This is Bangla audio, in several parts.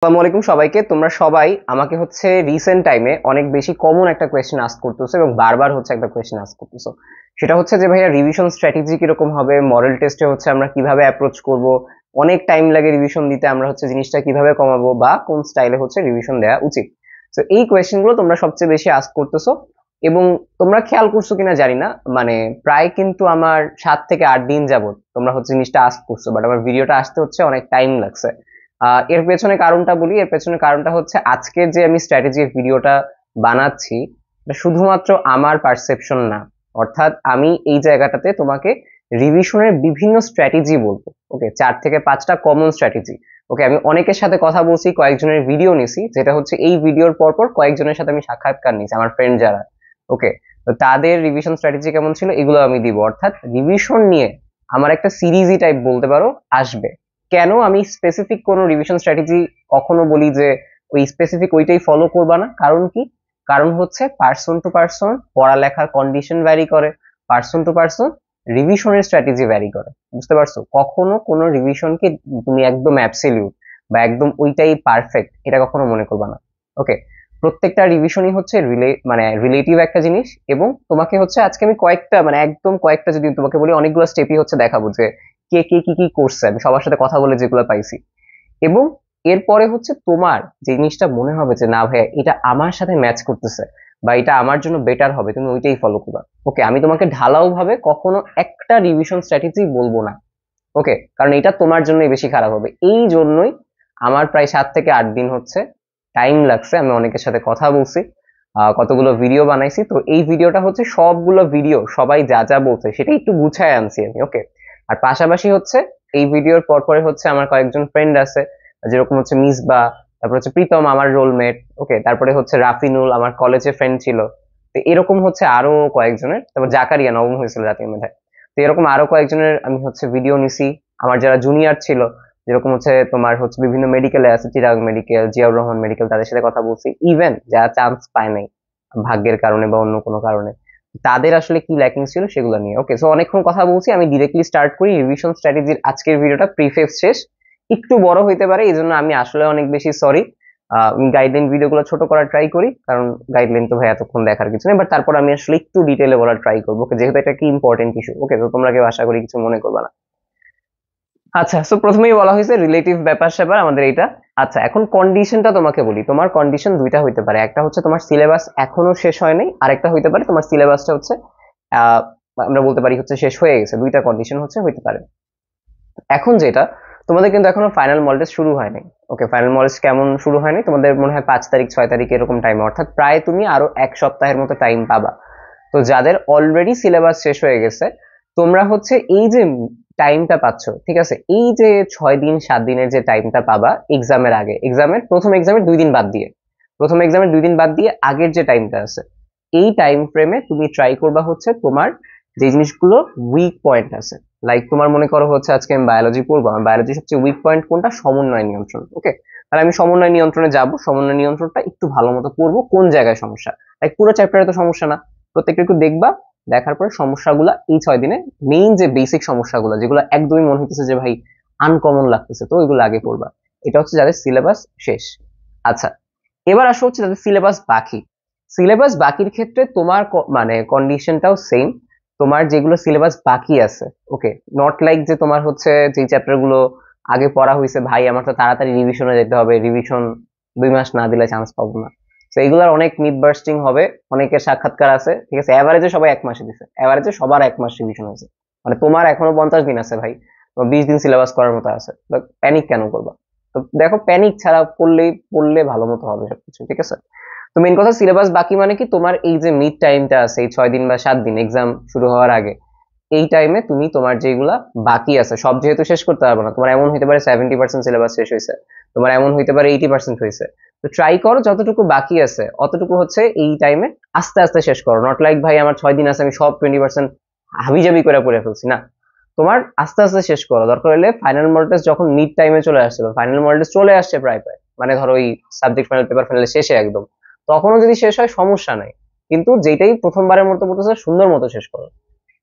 আসসালামু আলাইকুম সবাইকে। তোমরা সবাই আমাকে রিসেন্ট টাইমে অনেক বেশি কমন একটা কোয়েশ্চেন আস্ক করতেছো এবং বারবার একটা কোয়েশ্চেন আস্ক করতেছো। সেটা হচ্ছে যে ভাইয়া রিভিশন স্ট্র্যাটেজি কিরকম হবে, মডেল টেস্টে আমরা কিভাবে অ্যাপ্রোচ করব, অনেক টাইম লাগে রিভিশন দিতে, আমরা জিনিসটা কিভাবে কমাবো বা কোন স্টাইলে রিভিশন দেওয়া উচিত। তো এই কোয়েশ্চেন গুলো তোমরা সবচেয়ে বেশি আস্ক করতেছো এবং তোমরা খেয়াল করছো কিনা জানি না, মানে প্রায় কিন্তু আমার 7 থেকে 8 দিন যাবত তোমরা জিনিসটা আস্ক করছো, বাট আমার ভিডিওটা আসতে অনেক টাইম লাগছে। এর পেছনে কারণটা বলি। এর পেছনে কারণটা আজকের যে আমি স্ট্র্যাটেজির ভিডিওটা বানাচ্ছি, এটা শুধুমাত্র আমার পারসেপশন না। অর্থাৎ আমি এই জায়গাটাতে তোমাকে রিভিশনের বিভিন্ন স্ট্র্যাটেজি বলবো। ওকে, 4 থেকে 5টা কমন স্ট্র্যাটেজি। ওকে, আমি অনেকের সাথে কথা বলছি, কয়েকজনের ভিডিও নিছি, যেটা এই ভিডিওর পরপর কয়েকজনের সাথে আমি সাক্ষাৎকার নিছি, আমার ফ্রেন্ড যারা। ওকে, তো তাদের রিভিশন স্ট্র্যাটেজি কেমন ছিল এগুলো আমি দিব। অর্থাৎ রিভিশন নিয়ে আমার একটা সিরিজই টাইপ বলতে পারো আসবে। কেন আমি স্পেসিফিক কোনো রিভিশন স্ট্র্যাটেজি কখনো বলি যে ওই স্পেসিফিক ওইটাই ফলো করবা না, কারণ কি? কারণ পার্সন টু পার্সন পড়ালেখার কন্ডিশন ভ্যারি করে, পার্সন টু পার্সন রিভিশনের স্ট্র্যাটেজি ভ্যারি করে। বুঝতে পারছো? কখনো কোনো রিভিশনকে তুমি একদম অ্যাবসলিউট বা একদম ওইটাই পারফেক্ট এটা কখনো মনে করবা না। ওকে, প্রত্যেকটা রিভিশনই মানে রিলেটিভ একটা জিনিস। এবং তোমাকে আজকে আমি কয়েকটা, মানে একদম কয়েকটা যদি তোমাকে বলি, অনেকগুলো স্টেপই দেখাবো যে কে কে কি কি করছে, আমি সবার সাথে কথা বলে যেগুলো পাইছি। এবং এরপরে তোমার যে জিনিসটা মনে হবে যে না ভাইয়া এটা আমার সাথে ম্যাচ করতেছে বা এটা আমার জন্য বেটার হবে, তুমি ওইটাই ফলো করবা। ওকে, আমি তোমাকে ঢালাও ভাবে কখনো একটা রিভিশন স্ট্র্যাটেজি বলবো না। ওকে, কারণ এটা তোমার জন্যই বেশি খারাপ হবে। এই জন্যই আমার প্রায় 7 থেকে 8 দিন টাইম লাগছে। আমি অনেকের সাথে কথা বলছি, কতগুলো ভিডিও বানাইছি। তো এই ভিডিওটা সবগুলো ভিডিও সবাই যা যা বলছে সেটা একটু গুছায় আনছি আমি। ওকে, আর পাশাপাশি এই ভিডিওর পরে আমার কয়েকজন ফ্রেন্ড আছে, যেরকম মিসবা, তারপর প্রীতম আমার রোলমেট। ওকে, তারপরে রাফিনুল আমার কলেজে ফ্রেন্ড ছিল। তো এরকম আরো কয়েকজনের, তারপর জাকারিয়া নবম হয়েছিল জাতীয় মেধায়। তো এরকম আরো কয়েকজনের আমি ভিডিও নিছি। আমার যারা জুনিয়র ছিল, যেরকম তোমার বিভিন্ন মেডিকেলে আছে, চিরাগ মেডিকেল, জিয়াউর রহমান মেডিকেল, তাদের সাথে কথা বলছি। ইভেন যারা চান্স পায় নাই ভাগ্যের কারণে বা অন্য কোনো কারণে, তাদের আসলে কি ল্যাকিং ছিল সেগুলো নিয়ে। ওকে, সো অনেকক্ষণ কথা বলছি, আমি ডিরেক্টলি স্টার্ট করি রিভিশন স্ট্র্যাটেজির আজকের ভিডিওটা। প্রিফেস শেষ, একটু বড় হইতে পারে, এই জন্য আমি আসলে অনেক বেশি সরি। আমি গাইডলাইন ভিডিওগুলো ছোট করার ট্রাই করি, কারণ গাইডলাইন তো ভাই এতক্ষণ দেখার কিছু নেই। বাট তারপর আমি আসলে একটু ডিটেলে বলার ট্রাই করবো, যেহেতু এটা কি ইম্পর্টেন্ট ইস্যু। ওকে, তো তোমরা কেউ আশা করি কিছু মনে করবে না। আচ্ছা, সো প্রথমেই বলা হয়েছে রিলেটিভ ব্যাপার স্যাপার আমাদের এইটা। আচ্ছা, এখন কন্ডিশনটা তোমাকে বলি। তোমার কন্ডিশন দুইটা হইতে পারে, একটা তোমার সিলেবাস এখনো শেষ হয় নাই, আরেকটা হইতে পারে তোমার সিলেবাসটা আহ আমরা বলতে পারি শেষ হয়ে গেছে। দুইটা কন্ডিশন হইতে পারে। এখন যেটা, তোমাদের কিন্তু এখনো ফাইনাল মডেল টেস্ট শুরু হয়নি। ওকে, ফাইনাল মডেল টেস্ট কেমন শুরু হয়নি, তোমাদের মনে হয় 5 তারিখ 6 তারিখ এরকম টাইম, অর্থাৎ প্রায় তুমি আরো 1 সপ্তাহের মতো টাইম পাবা। তো যাদের অলরেডি সিলেবাস শেষ হয়ে গেছে, তোমরা এই যে টাইমটা পাচ্ছ, ঠিক আছে, এই যে 6 দিন 7 দিনের যে টাইমটা পাবা এক্সামের আগে, প্রথম এক্সামের 2 দিন বাদ দিয়ে, আগের যে টাইমটা আছে, এই টাইম ফ্রেমে তুমি ট্রাই করবা তোমার যে জিনিসগুলো উইক পয়েন্ট আছে। লাইক তোমার মনে করো আজকে আমি বায়োলজি পড়বো, আমার বায়োলজি সবচেয়ে উইক পয়েন্ট কোনটা? সমন্বয় নিয়ন্ত্রণ। ওকে, তাহলে আমি সমন্বয় নিয়ন্ত্রণে যাব, সমন্বয় নিয়ন্ত্রণটা একটু ভালো মতো পড়বো, কোন জায়গায় সমস্যা। লাইক পুরো চ্যাপ্টারে তো সমস্যা না, প্রত্যেকটা একটু দেখবা, দেখার পরে সমস্যাগুলা এই 6 দিনে, মেইন যে বেসিক সমস্যাগুলো যেগুলো একদমই মনে হইতেছে যে ভাই আনকমন লাগতেছে, তো ওইগুলো আগে পড়বা। এটা যাদের সিলেবাস শেষ। আচ্ছা, এবার আসো যাদের সিলেবাস বাকি। সিলেবাস বাকির ক্ষেত্রে তোমার মানে কন্ডিশনটাও সেম। তোমার যেগুলো সিলেবাস বাকি আছে, ওকে, নট লাইক যে তোমার যে চ্যাপ্টার গুলো আগে পড়া হয়েছে, ভাই আমার তো তাড়াতাড়ি রিভিশনে যেতে হবে, রিভিশন 2 মাস না দিলে চান্স পাবো না। তো এইগুলোর অনেক মিথ বার্স্টিং হবে, অনেকের সাক্ষাৎকার আছে, ঠিক আছে, এভারেজে সবাই 1 মাসে দিছে, এভারেজে সবার 1 মাস রিভিশন হয়েছে। মানে তোমার এখনো 50 দিন আছে ভাই, তোমার 20 দিন সিলেবাস করার মতো আছে, প্যানিক কেন করবা? তো দেখো, প্যানিক ছাড়া পড়লে ভালো মতো হবে সবকিছু, ঠিক আছে। তো মেন কথা, সিলেবাস বাকি মানে কি, তোমার এই যে মিড টাইমটা আছে, এই 6 দিন বা 7 দিন এক্সাম শুরু হওয়ার আগে, এই টাইমে তুমি তোমার যেগুলা বাকি আছে সব যেহেতু শেষ করতে পারবে না, তোমার এমন হইতে পারে 70% সিলেবাস শেষ হয়েছে, তোমার এমন হইতে পারে 80% হয়েছে। তো ট্রাই করো যতটুকু বাকি আছে অতটুকু এই টাইমে আস্তে আস্তে শেষ করো। নট লাইক ভাই আমার 6 দিন আছে আমি সব 20% হাবিজাবি করে পড়ে ফেলছি, না। তোমার আস্তে আস্তে শেষ করো, দরকার হলে ফাইনাল মডেল টেস্ট যখন মিড টাইমে চলে আসছে বা ফাইনাল মডেল টেস্ট চলে আসছে প্রায় প্রায়, মানে ধরো ওই সাবজেক্ট ফাইনাল পেপার ফাইনাল শেষে একদম, তখনও যদি শেষ হয় সমস্যা নাই। কিন্তু যেটাই প্রথমবারের মতো পড়তেছে সুন্দর মতো শেষ করো।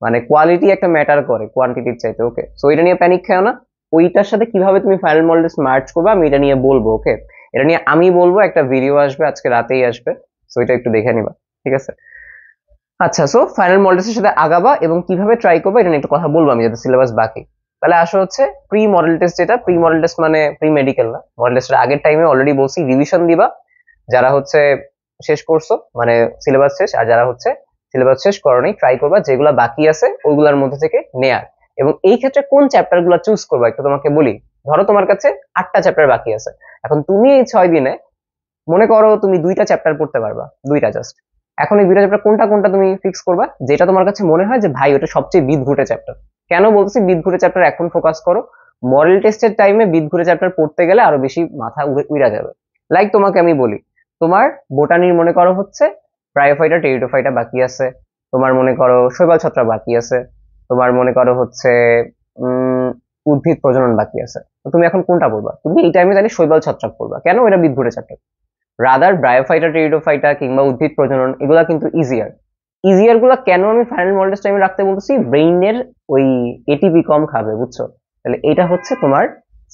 মানে কোয়ালিটি একটা ম্যাটার করে কোয়ান্টিটির চাইতে। ওকে, সো এটা নিয়ে প্যানিক খেও না। ওইটার সাথে কিভাবে তুমি ফাইনাল মডেল টেস্ট মার্চ করবে আমি এটা নিয়ে বলবো। ওকে, এটা নিয়ে আমি বলবো, একটা ভিডিও আসবে আজকে রাতেই আসবে, সো এটা একটু দেখে নিবা, ঠিক আছে? আচ্ছা, সো ফাইনাল মডেল টেস্টের সাথে আগাবা এবং কিভাবে ট্রাই করবা এটা নিয়ে একটু কথা বলবো আমি, যাতে সিলেবাস বাকি। তাহলে আসো হচ্ছে প্রি মডেল টেস্ট। যেটা প্রি মডেল টেস্ট মানে প্রি মেডিকেল না, মডেল টেস্টের আগের টাইমে অলরেডি বলছি রিভিশন দিবা, যারা হচ্ছে শেষ করছো মানে সিলেবাস শেষ, আর যারা হচ্ছে সিলেবাস শেষ করোনি ট্রাই করবা যেগুলো বাকি আছে ওইগুলোর মধ্যে থেকে নেয়ার। এবং এই ক্ষেত্রে কোন চ্যাপ্টার গুলো চুজ করবা একটু তোমাকে বলি। ধরো তোমার কাছে 8টা চ্যাপ্টার বাকি আছে, এখন তুমি এই 6 দিনে মনে করো তুমি 2টা চ্যাপ্টার পড়তে পারবা, 2টা জাস্ট। এখন এই 2টা চ্যাপ্টার কোনটা কোনটা তুমি ফিক্স করবা, যেটা তোমার কাছে মনে হয় যে ভাই ওটা সবচেয়ে বিদঘুটে চ্যাপ্টার। কেন বলছি বিদঘুটে চ্যাপ্টার এখন ফোকাস করো? মডেল টেস্টের টাইমে বিদঘুটে চ্যাপ্টার পড়তে গেলে আরো বেশি মাথা উড়া যাবে। লাইক তোমাকে আমি বলি, তোমার বোটানির মনে করো হচ্ছে ব্রায়োফাইটা টেরিডোফাইটা বাকি আছে, তোমার মনে করো শৈবাল ছত্রাক বাকি আছে, তোমার মনে করো হচ্ছে উদ্ভিদ প্রজনন বাকি আছে। তো তুমি এখন কোনটা পড়বা? তুমি এই টাইমে জানি শৈবাল ছত্রাক পড়বা, কেন? এটা বিদঘুটে চ্যাপ্টার। রাদার ব্রায়োফাইটা টেরিডোফাইটা কিংবা উদ্ভিদ প্রজনন এগুলা কিন্তু ইজিয়ার। ইজিয়ার গুলা কেন আমি ফাইনাল মডেল টেস্ট টাইমে রাখতে বলতেছি? ব্রেইনের ওই এটিপি কম খাবে, বুঝছো? তাহলে এটা হচ্ছে তোমার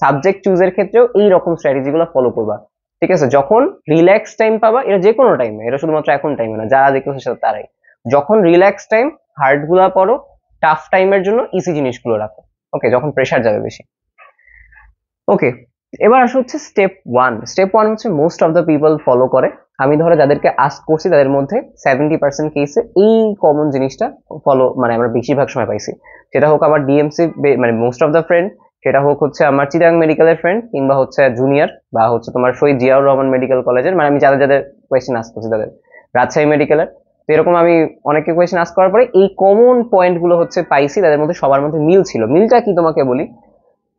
সাবজেক্ট চুজের ক্ষেত্রেও এই রকম স্ট্র্যাটেজি গুলো ফলো করবা, ঠিক আছে? যখন রিল্যাক্স টাইম পাবা, এটা যে কোনো টাইমে, এটা শুধুমাত্র এখন টাইমে না, যারা দেখতেছে সেটা তারাই, যখন রিল্যাক্স টাইম হার্ড গুলা পড়ো, টাফ টাইমের জন্য ইজি জিনিসগুলো রাখো। ওকে, যখন প্রেশার যাবে বেশি। ওকে, এবার আসা হচ্ছে স্টেপ 1। স্টেপ 1 হচ্ছে most of the people follow করে। আমি ধরো যাদেরকে আস্ক করছি তাদের মধ্যে 70% কেসে এই কমন জিনিসটা ফলো মানে আমরা বেশিরভাগ সময় পাইছি। সেটা হোক আমার ডিএমসি মানে মোস্ট অফ দ্য ফ্রেন্ড, সেটা হোক হচ্ছে আমার চিটাগাং মেডিকেলের ফ্রেন্ড, কিংবা হচ্ছে জুনিয়র, বা হচ্ছে তোমার শহীদ জিয়াউর রহমান মেডিকেল কলেজের, মানে আমি যাদের যাদের কোয়েশ্চেন আস্ক করছি তাদের, রাজশাহী মেডিকেলের। তো এরকম আমি অনেকে কোয়েশ্চেন আস্ক করার পরে এই কমন পয়েন্ট গুলো হচ্ছে পাইছি, তাদের মধ্যে সবার মধ্যে মিল ছিল। মিলটা কি তোমাকে বলি,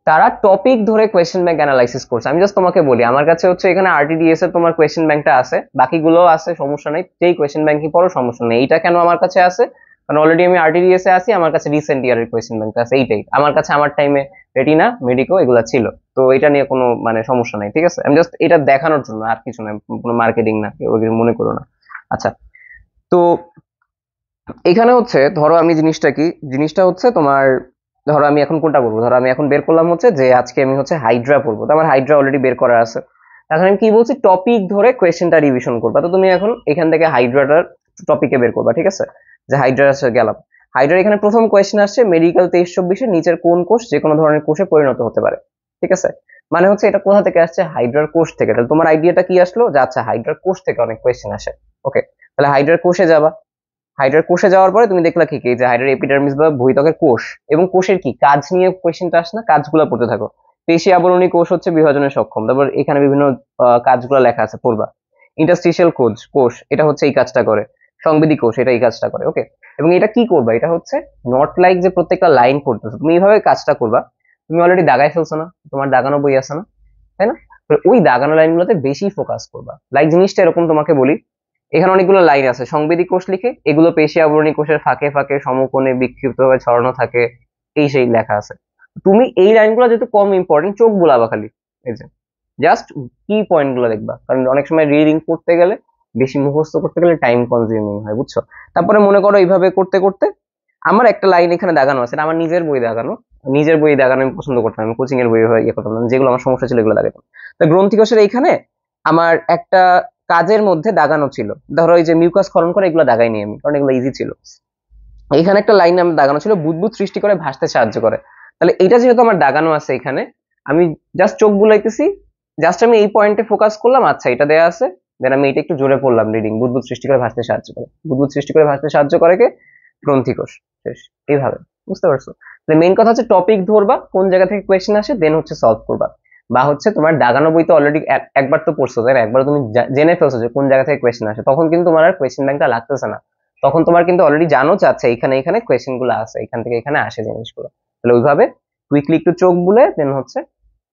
তারা টপিক ধরে কোয়েশ্চেন ব্যাংক অ্যানালাইসিস করছে। আমি জাস্ট তোমাকে বলি, আমার কাছে হচ্ছে এখানে আরটিডিএস এর তোমার কোয়েশ্চেন ব্যাংকটা আছে, বাকিগুলো আছে, সমস্যা নেই, যেই কোয়েশ্চেন ব্যাংকই পড়ো সমস্যা নেই। এইটা কেন আমার কাছে আছে? কারণ অলরেডি আমি আরটিডিএস এ আছি, আমার কাছে রিসেন্ট ইয়ারের কোয়েশ্চেন ব্যাংকটা আছে, এইটাই আমার কাছে। আমার টাইমে রেটিনা মেডিকো এগুলা ছিল, তো এটা নিয়ে কোনো মানে সমস্যা নাই, ঠিক আছে? আমি জাস্ট এটা দেখানোর জন্য, আর কিছু না, কোনো মার্কেটিং না, কেউ মনে করো না। আচ্ছা, তো এখানে হচ্ছে ধরো আমি জিনিসটা হচ্ছে তোমার, ধরো আমি এখন কোনটা করবো, ধরো আমি এখন বের করলাম হচ্ছে যে আজকে আমি হচ্ছে হাইড্রা পড়বো, তো আমার হাইড্রা অলরেডি বের করা আছে। এখন আমি কি বলছি, টপিক ধরে কোয়েশ্চেনটা রিভিশন করবা। তো তুমি এখন এখান থেকে হাইড্রাটার টপিকে বের করবা, ঠিক আছে? যে হাইড্রা আছে, গেলাম হাইড্রার। এখানে প্রথম কোয়েশ্চেন আসছে মেডিকেল 23-24 নিচের কোন কোষ যে কোনো ধরনের কোষে পরিণত হতে পারে, ঠিক আছে? মানে হচ্ছে এটা কোথা থেকে আসছে? হাইড্রার কোষ থেকে। তাহলে তোমার আইডিয়াটা কি আসলো যে আচ্ছা হাইড্রার কোষ থেকে অনেক কোয়েশ্চেন আসে। ওকে, তাহলে হাইড্রার কোষে যাবা। হাইড্রার কোষে যাওয়ার পরে তুমি দেখলা কি যে হাইড্রার এপিডার্মিস বা বহিত্বকের কোষ এবং কোষের কি কাজ নিয়ে কোয়েশ্চেনটা আসে না? কাজগুলো পড়তে থাকো। পেশি আবরণী কোষ হচ্ছে বিভাজনে সক্ষম, তারপর এখানে বিভিন্ন কাজগুলো লেখা আছে, পড়বা। ইন্টারস্টিশিয়াল কোষ এটা হচ্ছে এই কাজটা করে। সংবেদী কোষ এটা এই কাজটা করে। ওকে, এবং এটা কি করবা, এটা হচ্ছে নট লাইক যে প্রত্যেকটা লাইন পড়তেছো, তুমি এইভাবে কাজটা করবা। তুমি অলরেডি দাগায় ফেলছো না? তোমার দাগানো বই আছে না, তাই না? তো ওই দাগানো লাইনগুলোতে বেশি ফোকাস করবা। লাইক জিনিসটা এরকম, তোমাকে বলি, এখানে অনেকগুলো লাইন আছে সংবেদী কোষ লিখে, এগুলো পেশি আবরণী কোষের ফাঁকে ফাঁকে সমকোণে বিক্ষিপ্তভাবে ছড়ানো থাকে, এই সেই লেখা আছে। তুমি এই লাইনগুলো যেহেতু কম ইম্পর্টেন্ট, চোখ বুলাবা খালি, এই যে জাস্ট কি পয়েন্ট গুলো দেখবা, কারণ অনেক সময় রিডিং করতে গেলে, বেশি মুখস্থ করতে গেলে টাইম কনজিউমিং হয়, বুঝছো? তারপরে মনে করো এইভাবে করতে করতে আমার একটা লাইন এখানে দাগানো আছে, আমার নিজের বই দাগানো। নিজের বই দাগানো আমি পছন্দ করতাম, আমি কোচিং এর বই ইয়ে করতাম না, যেগুলো আমার সমস্যা ছিল এগুলো দাগাতাম। তো গ্রন্থি কোষের এইখানে আমার একটা কাজের মধ্যে দাগানো ছিল, ধরো এই যে মিউকাস ক্ষরণ করে, এগুলো দাগাইনি আমি, কারণ এগুলো ইজি ছিল। এইখানে একটা লাইন আমার দাগানো ছিল, বুদবুদ সৃষ্টি করে ভাসতে সাহায্য করে। তাহলে এটা যেহেতু আমার দাগানো আছে এখানে, আমি জাস্ট চোখ বুলাইতেছি, জাস্ট আমি এই পয়েন্টে ফোকাস করলাম, আচ্ছা এটা দেয়া আছে, দেন আমি এটা একটু জোরে পড়লাম রিডিং, বুদবুদ সৃষ্টি করে ভাসতে সাহায্য করে। বুদবুদ সৃষ্টি করে ভাসতে সাহায্য করে কে? গ্রন্থি কোষ। শেষ, এইভাবে। বুঝতে পারছো? তাহলে মেইন কথা হচ্ছে টপিক ধরবা, কোন জায়গা থেকে কোয়েশ্চেন আসে, দেন হচ্ছে সলভ করবা। বা হচ্ছে তোমার দাগানো বই তো অলরেডি একবার তো পড়ছো, তাই না? একবার তুমি জেনে ফেলছো যে কোন জায়গা থেকে কোয়েশ্চেন আসে, তখন কিন্তু তোমার আর কোয়েশ্চেন ব্যাংকটা লাগতেছে না। তখন তোমার কিন্তু অলরেডি জানো যে আচ্ছা এখানে এখানে কোয়েশ্চেন গুলো আছে, এখান থেকে এখানে আসে জিনিসগুলো। তাহলে ওইভাবে কুইকলি একটু চোখ বুলে দেন হচ্ছে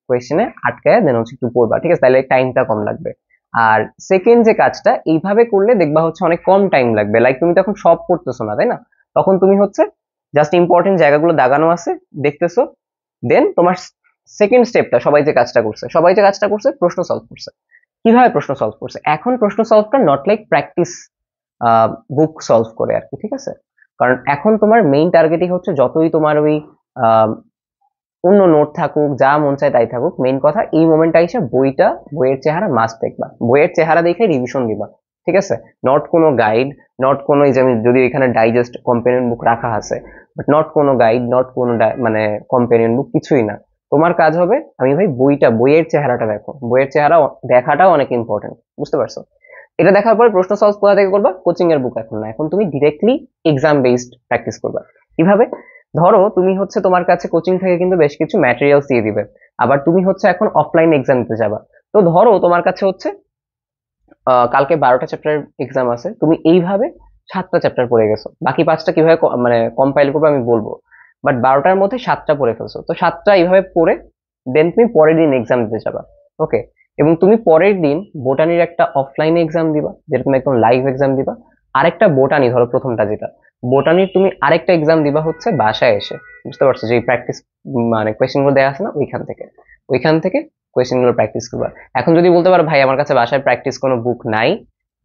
কোয়েশ্চেনে আটকায়, দেন হচ্ছে একটু পড়বা, ঠিক আছে? তাহলে টাইমটা কম লাগবে। আর সেকেন্ড যে কাজটা, এইভাবে করলে দেখবা হচ্ছে অনেক কম টাইম লাগবে। লাইক তুমি তখন সব পড়তেছো না, তাই না? তখন তুমি হচ্ছে জাস্ট ইম্পর্টেন্ট জায়গাগুলো দাগানো আছে দেখতেছো, দেন তোমার সেকেন্ড স্টেপটা, সবাই যে কাজটা করছে প্রশ্ন সলভ করছে। কিভাবে প্রশ্ন সলভ করছে? এখন প্রশ্ন সলভটা not like practice book solve করে আর কি, ঠিক আছে? কারণ এখন তোমার মেইন টার্গেটই হচ্ছে যতই তোমার ওই অন্য নোট থাকুক, যা মন চায় তাই থাকুক, মেইন কথা এই মোমেন্টটা এসে বইয়ের চেহারা মাস্ট দেখবা, বইয়ের চেহারা দেখে রিভিশন দিবা, ঠিক আছে? নট কোনো গাইড, নট কোনো, এই যে আমি যদি এখানে ডাইজেস্ট কম্পেনিয়ন বুক রাখা আছে, বাট নট কোনো গাইড, নট কোনো মানে কম্পেনিয়ন বুক, কিছুই না। তোমার কাজ হবে, আমি ভাই বইয়ের চেহারাটা দেখো, বইয়ের চেহারা দেখাটাও অনেক ইম্পর্টেন্ট, বুঝতে পারছো? এটা দেখার পরে প্রশ্ন সলভ কোথা থেকে করবা? কোচিং এর বুক এখন না, এখন তুমি ডিরেক্টলি এক্সাম বেসড প্র্যাকটিস করবা। কিভাবে? ধরো তুমি হচ্ছে তোমার কাছে কোচিং থেকে কিন্তু বেশ কিছু ম্যাটেরিয়ালস দিয়ে দিবে, আবার তুমি হচ্ছে এখন অফলাইন এক্সাম দিতে যাবা। তো ধরো তোমার কাছে হচ্ছে কালকে 12টা চ্যাপ্টার এক্সাম আছে, তুমি এইভাবে 7টা চ্যাপ্টার পড়ে গেছো, বাকি 5টা কিভাবে মানে কম্পাইল করবে আমি বলবো, বাট 12টার মধ্যে 7টা পড়ে ফেলছো, তো 7টা এইভাবে পড়ে দেন তুমি পরের দিন এক্সাম দিতে যাবা। ওকে, এবং তুমি পরের দিন বোটানির একটা অফলাইনে এক্সাম দিবা, যেটা তুমি একদম লাইভ এক্সাম দিবা। আরেকটা বোটানি, ধরো প্রথমটা যেটা বোটানির, তুমি আরেকটা এক্সাম দিবা হচ্ছে বাসায় এসে, বুঝতে পারছো? যে প্র্যাকটিস মানে কোয়েশ্চেন গুলো দেওয়া আছে না, ওইখান থেকে কোয়েশ্চেন গুলো প্র্যাকটিস করবা। এখন যদি বলতে পারো ভাই আমার কাছে বাসায় প্র্যাকটিস কোনো বুক নাই,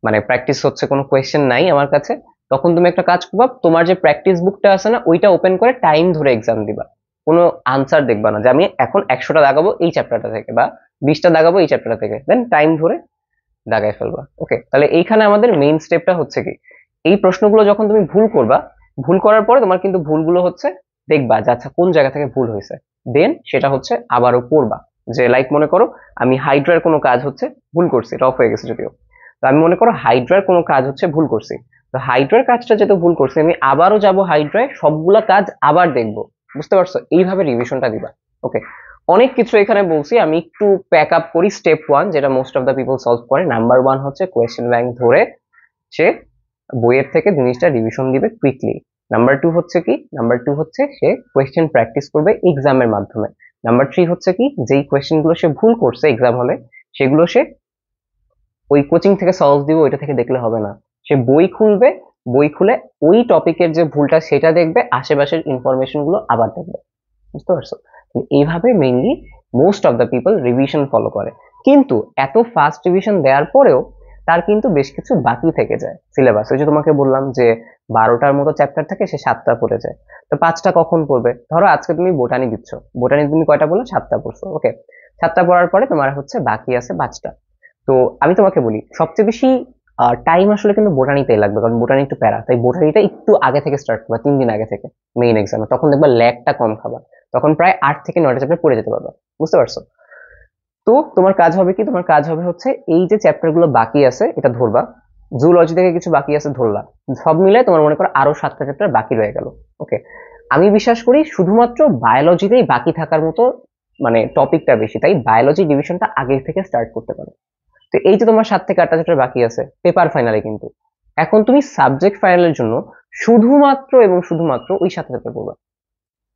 মানে প্র্যাকটিস হচ্ছে কোনো কোয়েশ্চেন নাই আমার কাছে, তখন তুমি একটা কাজ করবা, তোমার যে প্র্যাকটিস বুকটা আছে না, ওইটা ওপেন করে টাইম ধরে এক্সাম দিবা। কোনো আনসার দেখবা না যে আমি এখন 100টা দাগাবো এই চ্যাপ্টারটা থেকে, বা 20টা দাগাবো এই চ্যাপ্টারটা থেকে, দেন টাইম ধরে দাগায় ফেলবা। ওকে, তাহলে এইখানে আমাদের মেইন স্টেপটা হচ্ছে কি, এই প্রশ্নগুলো যখন তুমি ভুল করবা, ভুল করার পরে তোমার কিন্তু ভুলগুলো হচ্ছে দেখবা যে আচ্ছা কোন জায়গা থেকে ভুল হয়েছে, দেন সেটা হচ্ছে আবারও পড়বা। যে লাইক মনে করো আমি হাইড্রার কোনো কাজ হচ্ছে ভুল করছি, এটা অফ হয়ে গেছে যদিও, তো আমি মনে করো হাইড্রার কোনো কাজ হচ্ছে ভুল করছি, তো হাইড্রার কাজটা যেহেতু ভুল করছি, আমি আবারও যাব হাইড্রায়, সবগুলা কাজ আবার দেখবো, বুঝতে পারছো? এইভাবে রিভিশনটা দিবা। ওকে, অনেক কিছু এখানে বলছি, আমি একটু প্যাক আপ করি। স্টেপ 1 যেটা most of the people solve করে, নাম্বার 1 হচ্ছে কোয়েশ্চেন ব্যাংক ধরে সে বইয়ের থেকে জিনিসটা রিভিশন দিবে কুইকলি। নাম্বার 2 হচ্ছে সে কোয়েশ্চেন প্র্যাকটিস করবে এক্সামের মাধ্যমে। নাম্বার 3 হচ্ছে কি, যেই কোয়েশ্চেন গুলো সে ভুল করছে এক্সাম হলে, সেগুলো সে ওই কোচিং থেকে সলভ দিবে, ওইটা থেকে দেখলে হবে না, সে বই খুলবে, বই খুলে ওই টপিকের যে ভুলটা সেটা দেখবে, আশেপাশের ইনফরমেশন গুলো আবার দেখবে, বুঝতে পারছো? এইভাবে mainly most of the people revision follow করে। কিন্তু এত ফাস্ট রিভিশন দেওয়ার পরেও তার কিন্তু বেশ কিছু বাকি থেকে যায় সিলেবাস। ওই যে তোমাকে বললাম যে 12টার মতো চ্যাপ্টার থাকে, সে 7টা পড়ে যায়, তো 5টা কখন পড়বে? ধরো আজকে তুমি বোটানি দিচ্ছ, বোটানি তুমি কয়টা বললো? 7টা পড়ছো। ওকে, 7টা পড়ার পরে তোমার হচ্ছে বাকি আছে 5টা। তো আমি তোমাকে বলি সবচেয়ে বেশি টাইম আসলে কিন্তু বোটানিতেই লাগবে, কারণ বোটানি একটু প্যারা, তাই বোটানিটা একটু আগে থেকে স্টার্ট করবা, 3 দিন আগে থেকে মেইন এক্সামে, তখন দেখবা ল্যাগটা কম খাবা, তখন প্রায় 8 থেকে 9টা চ্যাপ্টার পড়ে যেতে পারবে, বুঝতে পারছো? তো তোমার কাজ হবে কি, তোমার কাজ হবে হচ্ছে এই যে চ্যাপ্টার গুলো বাকি আছে এটা ধরবা, জুলজি থেকে কিছু বাকি আছে ধরলা, সব মিলে তোমার মনে করো আরো 7টা চ্যাপ্টার বাকি রয়ে গেল। ওকে, আমি বিশ্বাস করি শুধুমাত্র বায়োলজিতেই বাকি থাকার মতো মানে টপিকটা বেশি, তাই বায়োলজি ডিভিশনটা আগে থেকে স্টার্ট করতে পারো। তো এই যে তোমার 7 থেকে 8টা চ্যাপ্টার বাকি আছে পেপার ফাইনালে, কিন্তু এখন তুমি সাবজেক্ট ফাইনালের জন্য শুধুমাত্র এবং শুধুমাত্র ওই 7টা চ্যাপ্টার পড়বা,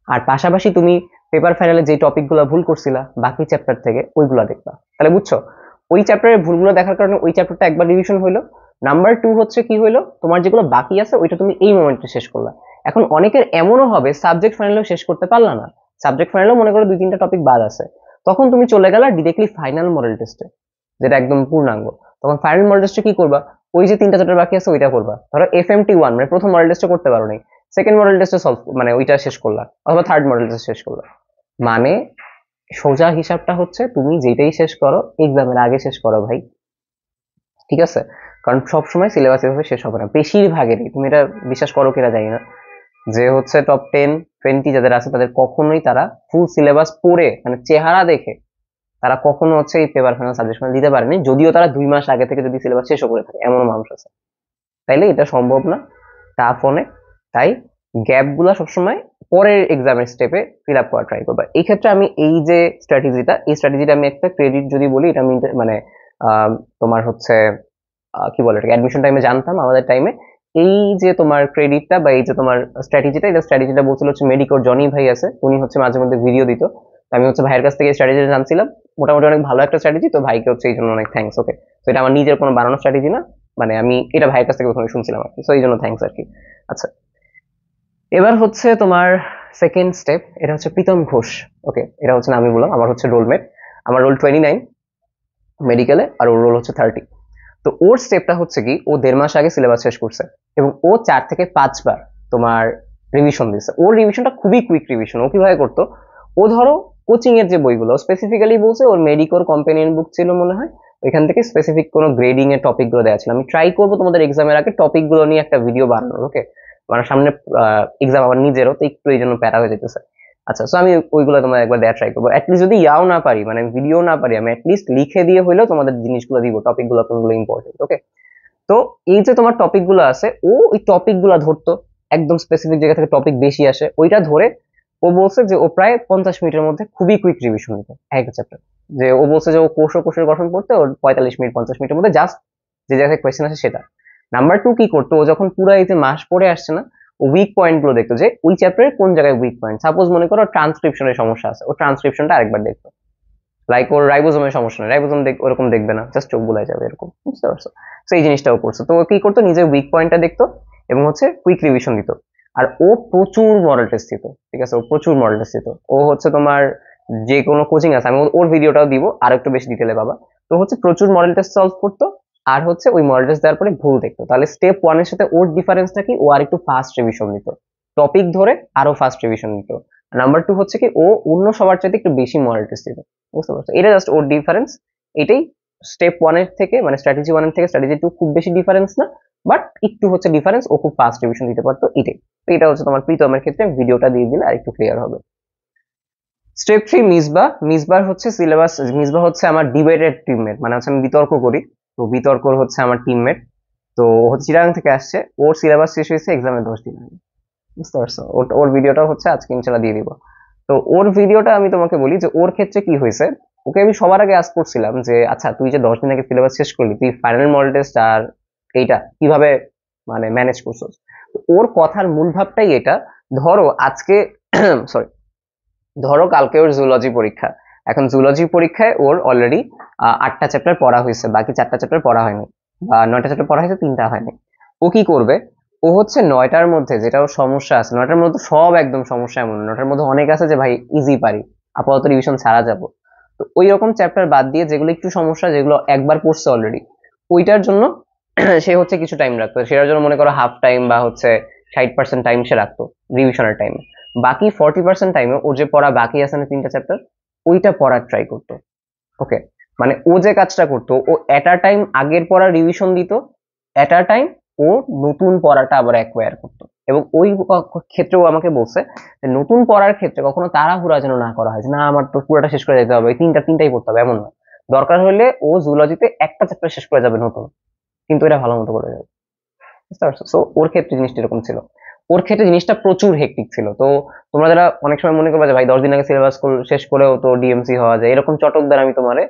আর পাশাপাশি তুমি পেপার ফাইনালে যে টপিকগুলো ভুল করছিলা বাকি চ্যাপ্টার থেকে ওইগুলো দেখবা। তাহলে বুঝছো, ওই চ্যাপ্টারের ভুলগুলো দেখার কারণে ওই চ্যাপ্টারটা একবার রিভিশন হইলো। নাম্বার 2 হচ্ছে কি হইলো, তোমার যেগুলো বাকি আছে ওইটা তুমি এই মোমেন্টে শেষ করলা। এখন অনেকের এমনও হবে সাবজেক্ট ফাইনালেও শেষ করতে পারলা না, সাবজেক্ট ফাইনালেও মনে করো 2-3টা টপিক বাদ আছে, তখন তুমি চলে গেলা ডিরেক্টলি ফাইনাল মডেল টেস্টে, যেটা একদম পূর্ণাঙ্গ। তখন ফাইনাল মডেল টেস্টে কি করবা? ওই যে 3টা চ্যাপ্টার বাকি আছে ওইটা করবা। ধরো FMT1 মানে প্রথম মডেল টেস্টে করতে পারো নাই, সেকেন্ড মডেল টেস্টে সলভ মানে ওইটা শেষ করলা, অথবা থার্ড মডেল টেস্ট শেষ করলা। মানে সোজা হিসাবটা হচ্ছে তুমি যেটাই শেষ করো এক্সামের আগে শেষ করো ভাই, ঠিক আছে? কারণ সবসময় সিলেবাস এভাবে শেষ হবে না বেশিরভাগেরই, তুমি এটা বিশ্বাস করো কিনা জানি না, যে হচ্ছে টপ 10-20 যাদের আছে তাদের কখনোই তারা ফুল সিলেবাস পড়ে মানে চেহারা দেখে তারা কখনো হচ্ছে এই পেপার ফাইনাল সাবজেক্ট ফাইনাল দিতে পারেনি, যদিও তারা 2 মাস আগে থেকে যদি সিলেবাস শেষও করে থাকে, এমন মানুষ আছে। তাইলে এটা সম্ভব না, টাফ অনেক। তাই গ্যাপ গুলা সবসময় পরের এক্সামের স্টেপে ফিল আপ করা ট্রাই করবা। এই ক্ষেত্রে আমি এই যে স্ট্র্যাটেজিটা আমি একটা ক্রেডিট যদি বলি, এটা আমি মানে তোমার হচ্ছে কি বলে এটাকে, অ্যাডমিশন টাইমে জানতাম আমাদের টাইমে। এই যে তোমার ক্রেডিটটা বা এই যে তোমার স্ট্র্যাটেজিটা বলছিল হচ্ছে মেডিকোর জনি ভাই আছে, উনি হচ্ছে মাঝে মধ্যে ভিডিও দিত, আমি হচ্ছে ভাইয়ের কাছ থেকে স্ট্র্যাটেজিটা জানছিলাম, মোটামুটি অনেক ভালো একটা স্ট্র্যাটেজি, তো ভাইকে হচ্ছে এই জন্য অনেক থ্যাঙ্কস। ওকে, তো এটা আমার নিজের কোনো বানানো স্ট্র্যাটেজি না, মানে আমি এটা ভাইয়ের কাছ থেকে প্রথমে শুনছিলাম আর কি, তো এই জন্য থ্যাঙ্কস আর কি। আচ্ছা, এবার হচ্ছে তোমার সেকেন্ড স্টেপ, এটা হচ্ছে প্রীতম ঘোষ। ওকে, এটা হচ্ছে না আমি বললাম, আমার হচ্ছে রোলমেট, আমার রোল 29 মেডিকেলে, আর ওর রোল হচ্ছে 30। তো ওর স্টেপটা হচ্ছে কি, ও 1.5 মাস আগে সিলেবাস শেষ করছে এবং ও 4 থেকে 5 বার তোমার রিভিশন দিচ্ছে। ওর রিভিশনটা খুবই কুইক রিভিশন। ও কিভাবে করতো, ও ধরো কোচিং এর যে বইগুলো স্পেসিফিক্যালি বলছে, ওর মেডিকোর কম্পেনিয়ন বুক ছিল মনে হয়, ওইখান থেকে স্পেসিফিক কোনো গ্রেডিং এর টপিক গুলো দেওয়া ছিল। আমি ট্রাই করবো তোমাদের এক্সামের আগে টপিক গুলো নিয়ে একটা ভিডিও বানানোর, ওকে? মানে সামনে এক্সাম আমার নিজেরও, তো একটু এই জন্য প্যারা হয়ে যেতেছে। আচ্ছা, সো আমি ওইগুলো তোমার একবার দেওয়া ট্রাই করবো। অ্যাটলিস্ট যদি ইয়াও না পারি, মানে ভিডিও না পারি, আমি অ্যাটলিস্ট লিখে দিয়ে হইলেও তোমাদের জিনিসগুলো দিব, টপিক গুলো কোনগুলো ইম্পর্টেন্ট, ওকে? তো এই যে তোমার টপিক গুলো আছে, ও ওই টপিক গুলা ধরতো, একদম স্পেসিফিক জায়গা থেকে টপিক বেশি আসে ওইটা ধরে ও বলছে যে ও প্রায় 50 মিনিটের মধ্যে খুবই কুইক রিভিশন দিত এক চ্যাপ্টার। যে ও বলছে যে ও কোষের গঠন করতে ওর 45 মিনিট 50 মিনিটের মধ্যে জাস্ট যে জায়গায় কোয়েশ্চেন আসে সেটা। নাম্বার টু কি করতো, ও যখন পুরো এই যে মাস পড়ে আসছে না, ও উইক পয়েন্ট গুলো দেখতো, যে ওই চ্যাপ্টারের কোন জায়গায় উইক পয়েন্ট। সাপোজ মনে করো ট্রান্সক্রিপশনের সমস্যা আছে, ও ট্রান্সক্রিপশনটা আরেকবার দেখতো। লাইক ওর রাইবোজোমের সমস্যা নেই, রাইবোজোম ওরকম দেখবে না, জাস্ট চোখ বুলাই যাবে এরকম, বুঝতে পারছো? তো এই জিনিসটাও করছে। তো ও কি করতো, নিজের উইক পয়েন্টটা দেখতো এবং হচ্ছে কুইক রিভিশন দিত। আর ও প্রচুর মডেল টেস্ট দিত, ঠিক আছে? ও প্রচুর মডেল টেস্ট দিত। ও হচ্ছে তোমার যে কোনো কোচিং আছে, আমি ওর ভিডিওটাও দিব, আর একটু বেশি ডিটেলে পাবা। তো হচ্ছে প্রচুর মডেল টেস্ট সলভ করতো, আর হচ্ছে ওই মডেল টেস্ট দেওয়ার পরে ভুল দেখতো। তাহলে স্টেপ ওয়ানের সাথে ওর ডিফারেন্সটা কি, ও আর একটু ফাস্ট রিভিশন দিত, টপিক ধরে আরো ফাস্ট রিভিশন দিত। নাম্বার টু হচ্ছে কি, ও অন্য সবার চাইতে একটু বেশি মডেল টেস্ট দিত, বুঝতে পারছো? এটা জাস্ট ওর ডিফারেন্স। এটাই স্টেপ ওয়ানের থেকে, মানে স্ট্র্যাটেজি ওয়ানের থেকে স্ট্র্যাটেজি টু খুব বেশি ডিফারেন্স না, বাট একটু হচ্ছে ডিফারেন্স, ও খুব ফাস্ট রিভিশন দিতে পারতো, এটাই। তো এটা হচ্ছে তোমার প্রীতমের ক্ষেত্রে ভিডিওটা দিয়ে দিলে আর একটু ক্লিয়ার হবে। Step three, Misba. মিসবার হচ্ছে সিলেবাস, মিসবা হচ্ছে আমার ডিবেটেড টিমমেট, মানে হচ্ছে আমি বিতর্ক করি, তো বিতর্কর হচ্ছে আমার টিমমেট। তো ও হচ্ছে চিরাং থেকে আসছে, ওর সিলেবাস শেষ হয়েছে এক্সামের 10 দিন আগে, বুঝতে পারছো? ওর ভিডিওটা হচ্ছে আজকে ইনশাল্লাহ দিয়ে দিব। তো ওর ভিডিওটা আমি তোমাকে বলি যে ওর ক্ষেত্রে কি হয়েছে। ওকে আমি সবার আগে আস্ক করছিলাম যে আচ্ছা তুই যে 10 দিন আগে সিলেবাস শেষ করলি, তুই ফাইনাল মডেল টেস্ট আর এইটা কিভাবে মানে ম্যানেজ করছিস? তো ওর কথার মূল ভাবটাই এটা। ধরো আজকে সরি, ধরো কালকে ওর জুলজি পরীক্ষা। এখন জুলজি পরীক্ষায় ওর অলরেডি 8টা চ্যাপ্টার পড়া হয়েছে, বাকি 4টা চ্যাপ্টার পড়া হয়নি, বা 9টা চ্যাপ্টার পড়া হয়েছে, 3টা হয়নি। ও কি করবে, ও হচ্ছে 9টার মধ্যে যেটা ওর সমস্যা আছে, 9টার মধ্যে সব একদম সমস্যা এমন, 9টার মধ্যে অনেক আছে যে ভাই ইজি পারি, আপাতত রিভিশন ছাড়া যাবো। তো ওই রকম চ্যাপ্টার বাদ দিয়ে যেগুলো একটু সমস্যা, যেগুলো একবার পড়ছে অলরেডি, ওইটার জন্য সে হচ্ছে কিছু টাইম রাখতো। সেটার জন্য মনে করো হাফ টাইম বা হচ্ছে 60% টাইম সে রাখতো রিভিশনের টাইমে। বাকি 40% টাইমে ওর যে পড়া বাকি আছে না 3টা চ্যাপ্টার, ওইটা পড়ার ট্রাই করতো, ওকে? মানে ও যে কাজটা করতো, ও এট আ টাইম আগের পড়া রিভিশন দিত, এট আ টাইম ও নতুন পড়াটা আবার অ্যাকোয়ার করতো। এবং ওই ক্ষেত্রেও আমাকে বলছে যে নতুন পড়ার ক্ষেত্রে কখনো তাড়াহুড়া যেন না করা হয়, যে না আমার তো পুরোটা শেষ করে যেতে হবে, এই তিনটাই পড়তে হবে, এমন না। দরকার হলে ও জুলজিতে একটা চ্যাপ্টার শেষ করে যাবে নতুন, কিন্তু এটা ভালো মতো করে যাবে, বুঝতে পারছো? সো ওর ক্ষেত্রে জিনিসটা এরকম ছিল। ওর ক্ষেত্রে জিনিসটা প্রচুর হেক্টিক ছিল। তো তোমরা যারা অনেক সময় মনে করবে যে ভাই 10 দিন আগে সিলেবাস শেষ করেও তো ডিএমসি হওয়া যায়, এরকম চটকদার আমি তোমারে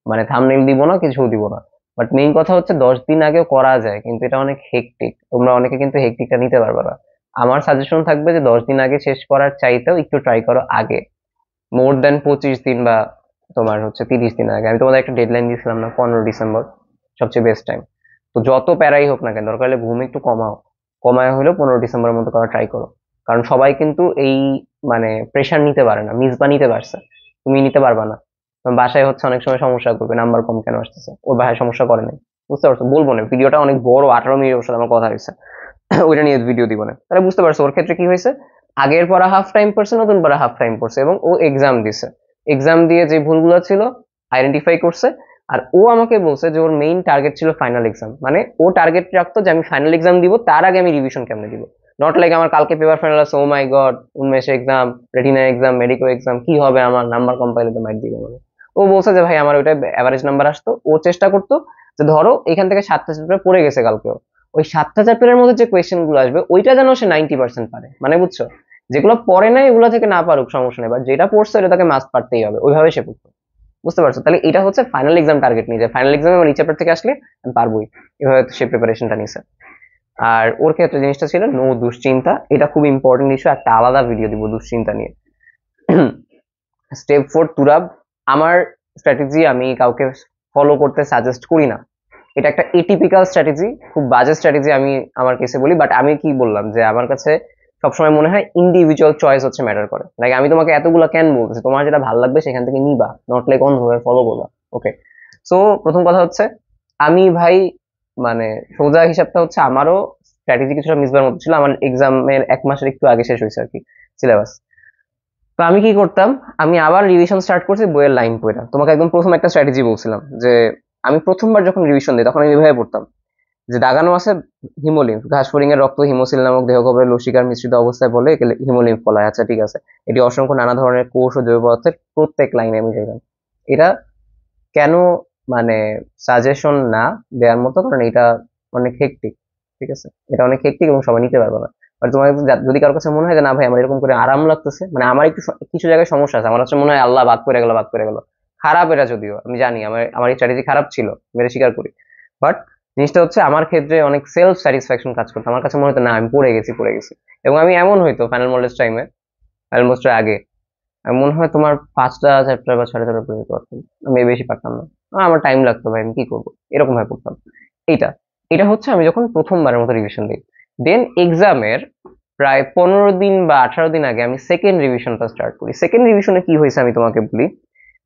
মানে থাম্বনেল দিব না, কিছু দিব না। বাট মেইন কথা হচ্ছে 10 দিন আগেও করা যায়, কিন্তু এটা অনেক হেক্টিক, তোমরা অনেকে কিন্তু হেক্টিকটা নিতে পারবে না। আমার সাজেশন থাকবে যে 10 দিন আগে শেষ করার চাইতেও একটু ট্রাই করো আগে, মোর দেন 25 দিন বা তোমার হচ্ছে 30 দিন আগে। আমি তোমাদের একটা ডেডলাইন দিয়েছিলাম না, 15 ডিসেম্বর সবচেয়ে বেস্ট টাইম। তো যত প্যারাই হোক না কেন, দরকার হলে ঘুম একটু কমাও, কমায় হলেও 15 ডিসেম্বরের মতো করা ট্রাই করো। কারণ সবাই কিন্তু এই মানে প্রেশার নিতে পারে না, মিসবা নিতে পারছে, তুমি নিতে পারবা না। তোমার বাসায় হচ্ছে অনেক সময় সমস্যা করবে, নাম্বার কম কেন আসতেছে, ওর বাসায় সমস্যা করে নাই, বুঝতে পারছো? বলবো না, ভিডিওটা অনেক বড়, 18 মিনিট ওর সাথে আমার কথা হয়েছে, ওইটা নিয়ে ভিডিও দিব না। তাহলে বুঝতে পারছো ওর ক্ষেত্রে কি হয়েছে, আগের পড়া হাফ টাইম পড়ছে, নতুন পড়া হাফ টাইম পড়ছে, এবং ও এক্সাম দিছে, এক্সাম দিয়ে যে ভুলগুলো ছিল আইডেন্টিফাই করছে। আর ও আমাকে বলছে যে ওর মেইন টার্গেট ছিল ফাইনাল এক্সাম, মানে ও টার্গেট রাখতো যে আমি ফাইনাল এক্সাম দিব, তার আগে আমি রিভিশন কেমনে দিব। নট লাইক আমার কালকে পেপার ফাইনাল আছে, ও মাই গড, উন্মেষ exam, retina exam, medico exam, কি হবে আমার, নাম্বার কম পাইলে তো মাইট দিবে আমাকে। ও বলছে যে ভাই আমার ওইটা অ্যাভারেজ নাম্বার আসতো। ও চেষ্টা করতো যে ধরো এখান থেকে 7টা চ্যাপ্টার পড়ে গেছে কালকেও, ওই 7টা চ্যাপ্টারের মধ্যে যে কোয়েশ্চেন গুলো আসবে ওইটা যেন সে 90% পারে, মানে বুঝছো? যেগুলো পড়ে নাই ওগুলো থেকে না পারুক সমস্যা নেই, বাট যেটা পড়ছে ওটা তাকে মাস্ট পারতেই হবে, ওইভাবে সে পড়তো, বুঝতে পারছো? তাহলে এটা হচ্ছে ফাইনাল এক্সাম টার্গেট নিয়ে, যে ফাইনাল এক্সামে আমার এই চ্যাপ্টার থেকে আসলে আমি পারবোই, এভাবে সে প্রিপারেশনটা নিছে। আর ওর ক্ষেত্রে জিনিসটা ছিল নো দুশ্চিন্তা, এটা খুব ইম্পর্টেন্ট ইস্যু, একটা আলাদা ভিডিও দিব দুশ্চিন্তা নিয়ে। স্টেপ 4, তুরাব। আমার স্ট্র্যাটেজি আমি কাউকে ফলো করতে সাজেস্ট করি না, এটা একটা এটিপিক্যাল স্ট্র্যাটেজি, খুব বাজে স্ট্র্যাটেজি আমি আমার কেসে বলি। বাট আমি কি বললাম যে আমার কাছে সবসময় মনে হয় ইন্ডিভিজুয়াল চয়েস হচ্ছে ম্যাটার করে। লাইক আমি তোমাকে এতগুলো কেন বলছি, তোমার যেটা ভালো লাগবে সেখান থেকে নিবা, নট লাইক অন্যভাবে ফলো করবা, ওকে? সো প্রথম কথা হচ্ছে আমি ভাই মানে সোজা হিসাবটা হচ্ছে আমারও স্ট্র্যাটেজি কিছুটা মিসবার মতো ছিল। আমার এক্সামের 1 মাসের একটু আগে শেষ হয়েছে আর কি সিলেবাস। তো আমি কি করতাম, আমি আবার রিভিশন স্টার্ট করছি বইয়ের লাইন পড়া। তোমাকে একদম প্রথম একটা স্ট্র্যাটেজি বলছিলাম যে আমি প্রথমবার যখন রিভিশন দিই তখন আমি এভাবে পড়তাম যে দাগানো আছে হিমোলিম্ফ, ঘাস ফড়িং এর রক্ত হিমোসিল নামক দেহগহ্বরে লসিকার মিশ্রিত অবস্থায় বলে একে হিমোলিম্ফ বলা হয়। আচ্ছা ঠিক আছে, এটি অসংখ্য নানা ধরনের কোষ ও জৈব পদার্থের প্রত্যেক লাইনে আমি দেখলাম। এটা কেন মানে সাজেশন না দেওয়ার মতো, কারণ এটা অনেক হেক্টিক, ঠিক আছে, এটা অনেক হেক্টিক এবং সবাই নিতে পারবে না। আর তোমার যদি কারোর কাছে মনে হয় যে না ভাই আমার এরকম করে আরাম লাগতেছে, মানে আমার একটু কিছু জায়গায় সমস্যা আছে, আমার কাছে মনে হয় আল্লাহ বাদ করে গেল বাদ করে গেল, খারাপ এটা, যদিও আমি জানি আমার আমার এই স্ট্র্যাটেজি খারাপ ছিল, মেরে স্বীকার করি, বাট জিনিসটা হচ্ছে আমার ক্ষেত্রে অনেক সেলফ স্যাটিসফ্যাকশন কাজ করতো। আমার কাছে মনে হতো না আমি পড়ে গেছি। এবং আমি এমন হইতো ফাইনাল মডেল টাইমে, ফাইনাল মোস্টের আগে আর মনে হয় তোমার 5টা চ্যাপ্টার বা 6.5টা পড়ে যেতে পারতাম, আমি বেশি পারতাম না। আমার টাইম লাগতো ভাই, আমি কি করবো, এরকম ভাবে পড়তাম। এইটা এটা হচ্ছে আমি যখন প্রথমবারের মতো রিভিশন দিই। দেন এক্সামের প্রায় 15 দিন বা 18 দিন আগে আমি সেকেন্ড রিভিশনটা স্টার্ট করি। সেকেন্ড রিভিশনে কি হয়েছে আমি তোমাকে বলি।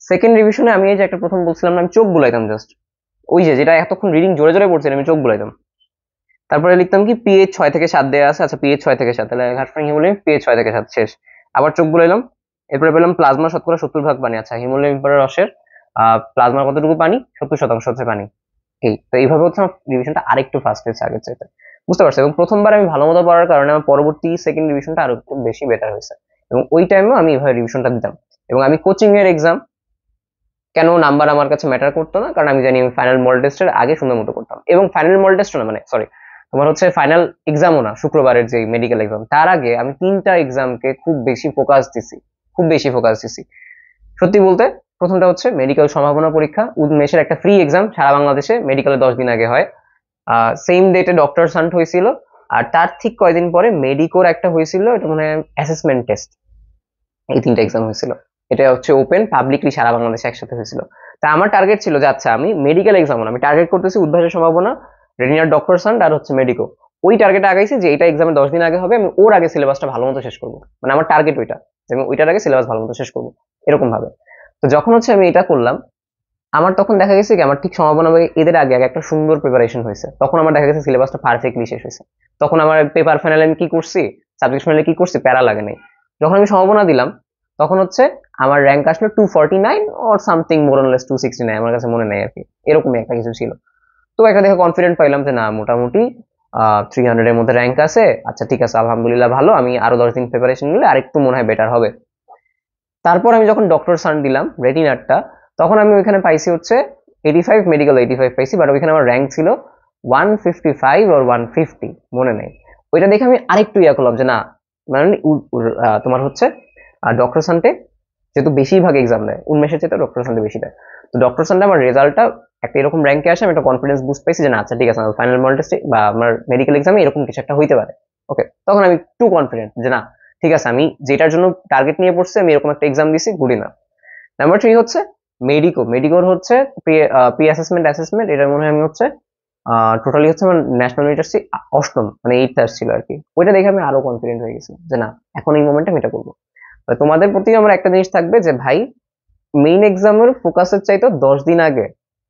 সেকেন্ড রিভিশনে আমি এই যে একটা প্রথম বলছিলাম না, আমি চোখ বুলাইতাম জাস্ট, ওই যে যেটা এতক্ষণ রিডিং জোরে জোরে পড়ছিলাম আমি চোখ বুলাইতাম। তারপরে লিখতাম কি পিএইচ 6 থেকে 7 দেওয়া আছে, আচ্ছা পিএইচ 6 থেকে 7, তাহলে ঘাটফানি হিমোলিম্ফ পিএইচ 6 থেকে 7 শেষ। আবার চোখ বুলাইলাম, এরপরে পেলাম প্লাজমা শতকরা 70 ভাগ পানি। আচ্ছা হিমোলিম্ফের রসের প্লাজমার কতটুকু পানি, 70% হচ্ছে পানি। এই তো এইভাবে হচ্ছে আমার রিভিশনটা আরেকটু ফাস্ট হয়েছে আগের চাইতে, বুঝতে পারছো। এবং প্রথমবার আমি ভালো মতো পড়ার কারণে আমার পরবর্তী সেকেন্ড রিভিশনটা আরো একটু বেশি বেটার হয়েছে। এবং ওই টাইমেও আমি এইভাবে রিভিশনটা দিতাম। এবং আমি কোচিং এর এক্সাম কেন নাম্বার আমার কাছে ম্যাটার করতো না, কারণ আমি জানি আমি ফাইনাল মডেল টেস্টের আগে সুন্দর মতো করতাম। এবং ফাইনাল মডেল টেস্ট না, মানে সরি, তোমার হচ্ছে ফাইনাল এক্সামও না, শুক্রবারের যে মেডিকেল এক্সাম তার আগে আমি 3টা এক্সামকে খুব বেশি ফোকাস দিছি, খুব বেশি ফোকাস দিছি সত্যি বলতে। প্রথমটা হচ্ছে মেডিকেল সম্ভাবনা পরীক্ষা, উন্মেষের একটা ফ্রি এক্সাম সারা বাংলাদেশে, মেডিকেলের 10 দিন আগে হয়। সেম ডেটে ডক্টর সান্ট হয়েছিল। আর তার ঠিক কয়দিন পরে মেডিকোর একটা হয়েছিল, এটা মানে অ্যাসেসমেন্ট টেস্ট। এই 3টা এক্সাম হয়েছিল, এটা হচ্ছে ওপেন পাবলিকলি সারা বাংলাদেশে একসাথে হয়েছিল। তা আমার টার্গেট ছিল যে আচ্ছা আমি মেডিকেল এক্সাম না, আমি টার্গেট করতেছি উদ্ভাসের সম্ভাবনা, রেটিনার ডক্টর সান্ট আর হচ্ছে মেডিকো। ওই টার্গেটে আগাইছি যে এটা এক্সামে 10 দিন আগে হবে, আমি ওর আগে সিলেবাসটা ভালো মতো শেষ করবো, মানে আমার টার্গেট ওইটা, যে আমি ওইটার আগে সিলেবাস ভালো মতো শেষ করবো, এরকম ভাবে। তো যখন হচ্ছে আমি এটা করলাম, আমার তখন দেখা গেছে কি আমার ঠিক সম্ভাবনা এদের আগে আগে একটা সুন্দর প্রিপারেশন হয়েছে, তখন আমার দেখা গেছে সিলেবাসটা পারফেক্টলি শেষ হয়েছে। তখন আমার পেপার ফাইনালে আমি কি করছি, সাবজেক্ট ফাইনালে কি করছি, প্যারা লাগে নাই। যখন আমি সম্ভাবনা দিলাম তখন হচ্ছে আমার র্যাঙ্ক আসলো 249 or something, more on less 269, আমার কাছে মনে নেই আর কি, এরকমই একটা কিছু ছিল। তো একটা দেখে কনফিডেন্ট পাইলাম যে না মোটামুটি 300 এর মধ্যে র্যাঙ্ক আছে, আচ্ছা ঠিক আছে আলহামদুলিল্লাহ ভালো, আমি আরো 10 দিন প্রিপারেশন নিলে আরেকটু মনে হয় বেটার হবে। তারপর আমি যখন ডক্টর সান দিলাম রেটিনারটা, তখন আমি ওইখানে পাইছি হচ্ছে 85, মেডিকেল 85 পাইছি, বাট ওইখানে আমার র্যাঙ্ক ছিল 155 or 150, মনে নেই। ওইটা দেখে আমি আরেকটু ইয়া করলাম যে না, মানে তোমার হচ্ছে ডক্টর সানটে যেহেতু বেশিরভাগ এক্সাম দেয় উন্মেষের চেয়ে ডক্টর সানটে বেশি দেয়, তো ডক্টর সানটে আমার রেজাল্টটা একটা এরকম র্যাঙ্কে আসে, আমি একটা কনফিডেন্স বুস্ট পাইছি যে না আচ্ছা ঠিক আছে আমার ফাইনাল মডেল টেস্টে বা আমার মেডিকেল এক্সামে এরকম কিছু একটা হইতে পারে। ওকে, তখন আমি টু কনফিডেন্ট যে না ঠিক আছে, আমি যেটার জন্য টার্গেট নিয়ে পড়ছি আমি এরকম একটা এক্সাম দিছি, গুড ইনাফ। নাম্বার 3 হচ্ছে মেডিকোর হচ্ছে প্রি অ্যাসেসমেন্ট অ্যাসেসমেন্ট, এটা মনে হয় আমি হচ্ছে টোটালি হচ্ছে আমার ন্যাশনাল মেরিট আসছি অষ্টম, মানে 8th আসছিল আর কি। ওইটা দেখে আমি আরো কনফিডেন্ট হয়ে গেছি যে না এখন এই মোমেন্টে আমি এটা করবো। তোমাদের প্রতি আমার একটা জিনিস থাকবে যে ভাই মেইন এক্সামের ফোকাসের চাইতে 10 দিন আগে